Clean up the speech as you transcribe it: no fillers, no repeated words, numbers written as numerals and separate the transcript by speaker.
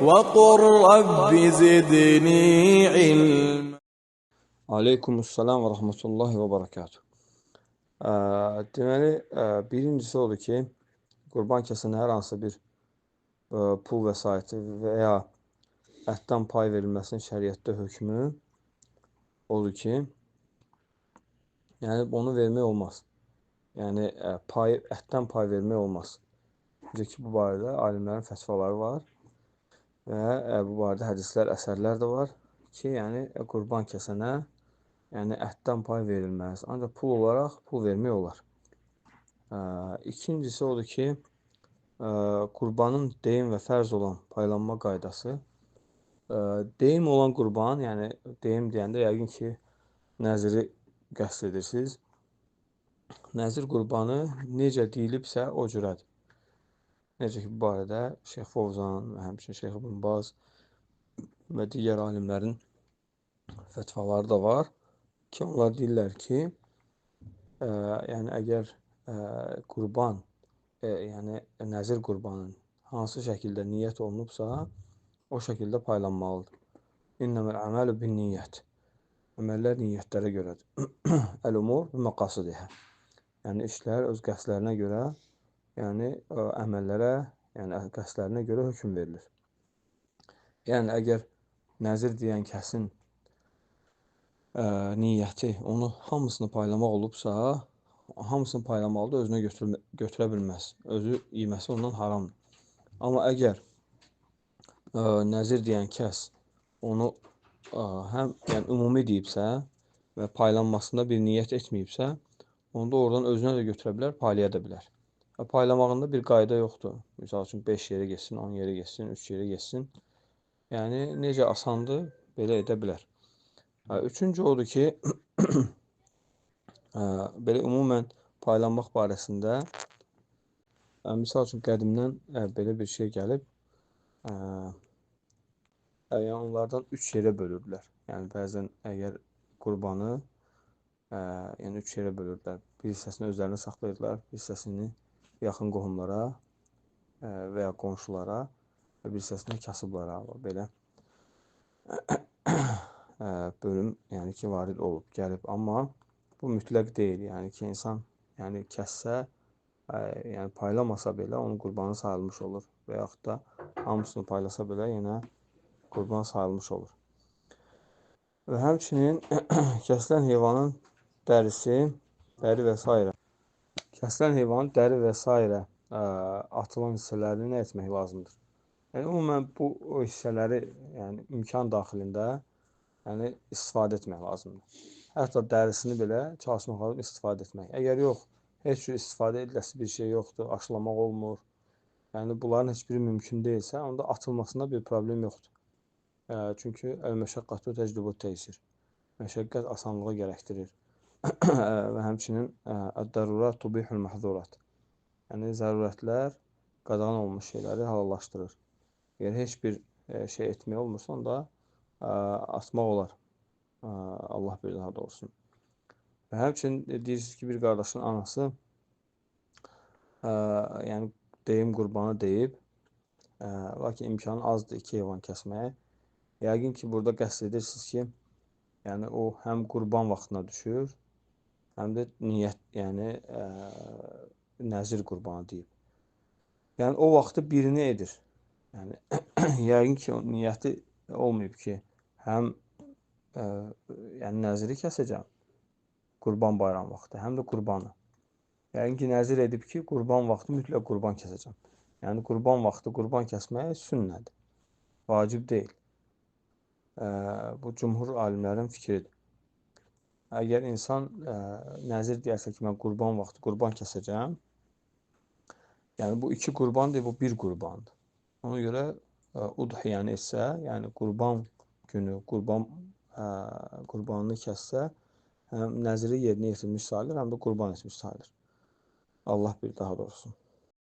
Speaker 1: وقل رب زدني علما.
Speaker 2: Aleykumussalam və rahmetullahi və barakatuh. Deməli, birincisi odur ki, qurban kəsən hər hansı bir pul vəsaiti və ya ətdən pay verilməsinin şəriətdə hökmü odur ki, yəni onu vermək olmaz. Yəni, ətdən pay vermək olmaz. Necə ki, bu barədə alimlərin fətvaları var və bu barədə hədislər, əsərlər də var ki, yəni qurban kəsənə yəni ətdən pay verilməz. Ancaq pul olaraq pul vermək olar. İkincisi odur ki, qurbanın deyim və fərz olan paylanma qaydası. Deyim olan qurban, yəni deyim deyəndə yəqin ki, nəziri qəsd edirsiniz. Nəzir qurbanı necə deyilibsə o cürədir. Necə ki, bu barədə Şeyx Fovzan, həmçinin Şeyx İbn Baz və digər alimlərin fətvaları da var ki, onlar deyirlər ki, yəni əgər qurban, yəni nəzir qurbanın hansı şəkildə niyyət olunubsa, o şəkildə paylanmalıdır. İnnəməl əməlu bin niyyət. Əməllər niyyətlərə görədir. Əl-umur bi məqasidihə. Yəni işlər öz qəsdlərinə görə, yəni əməllərə, yəni qəsdlərinə görə hökm verilir. Yəni əgər nəzir deyən kəsin niyyəti onu hamısını paylamaq olubsa, hamısını paylamalıdır, özünə götürə bilməz. Özü yeməsi ondan haramdır. Amma əgər nəzir deyən kəs onu həm yəni ümumi deyibsə və paylanmasında bir niyyət etməyibsə, onda oradan özünə də götürə bilər, paylaya da bilər. Və paylamağında bir qayda yoxdur. Misal üçün 5 yerə geçsin, 10 yerə geçsin, 3 yerə geçsin. Yəni necə asandır, belə edə bilər. Üçüncü odur ki, belə ümumən paylanmaq barəsində misal üçün qədimdən belə bir şey gəlib, yəni onlardan 3 yerə bölürdülər. Yəni bəzən əgər qurbanı yəni 3 yerə bölürdülər. Bir hissəsini özlərinə saxlayırdılar, bir hissəsini yaxın qohumlara və ya qonşulara və bir hissəsini kasıblara belə bölüm yəni ki, varid olub, gəlib. Amma bu mütləq deyil. Yəni ki, insan yəni kəssə, yəni paylamasa belə onun qurbanı sayılmış olur və yaxud da hamısını paylasa belə yenə qurban sayılmış olur. Və həmçinin kəsilən heyvanın dərisi, dəri və s. Kəsilən heyvanın dəri və s. atılan hissələrini nə etmək lazımdır? Yəni, ümumən bu hissələri yəni, imkan daxilində yəni, istifadə etmək lazımdır. Hətta dərisini belə çalışmaq lazım istifadə etmək. Əgər yox, heç cür istifadə ediləsi bir şey yoxdur, aşılamaq olmur, yəni bunların heç biri mümkün deyilsə, onda atılmasında bir problem yoxdur. Çünki əl-məşəqqətü təcrübət təysir. Məşəqqət asanlığı gərəkdirir. Və həmçinin əd-dərurat tubihul məhzurat. Yəni, zərurətlər qadağan olmuş şeyləri halallaşdırır. Əgər heç bir şey etmək olmursa, onda atmaq olar. Allah bir daha doğrusu. Və həmçinin deyirsiniz ki, bir qardaşın anası yəni deyim qurbanı deyib, lakin imkanı azdır 2 heyvan kəsməyə. Yəqin ki, burada qəsd edirsiniz ki, yəni o həm qurban vaxtına düşür, həm də niyyət, yəni nəzir qurbanı deyib. Yəni o vaxtı birini edir. Yəni yəqin ki, o niyyəti olmayıb ki, həm yəni nəziri kəsəcəm qurban bayram vaxtı, həm də qurbanı. Yəqin ki, nəzir edib ki, qurban vaxtı mütləq qurban kəsəcəm. Yəni qurban vaxtı qurban kəsmək sünnədir, vacib deyil. Bu cümhur alimlərin fikridir. Əgər insan nəzir deyərsə ki, mən qurban vaxtı qurban kəsəcəm, yəni bu 2 qurbandır, bu 1 qurbandır. Ona görə udhiyəni etsə, yəni qurban günü qurbanını kəssə, həm nəziri yerinə yetirmiş sayılır, həm də qurban etmiş sayılır. Allah bir daha doğrusu.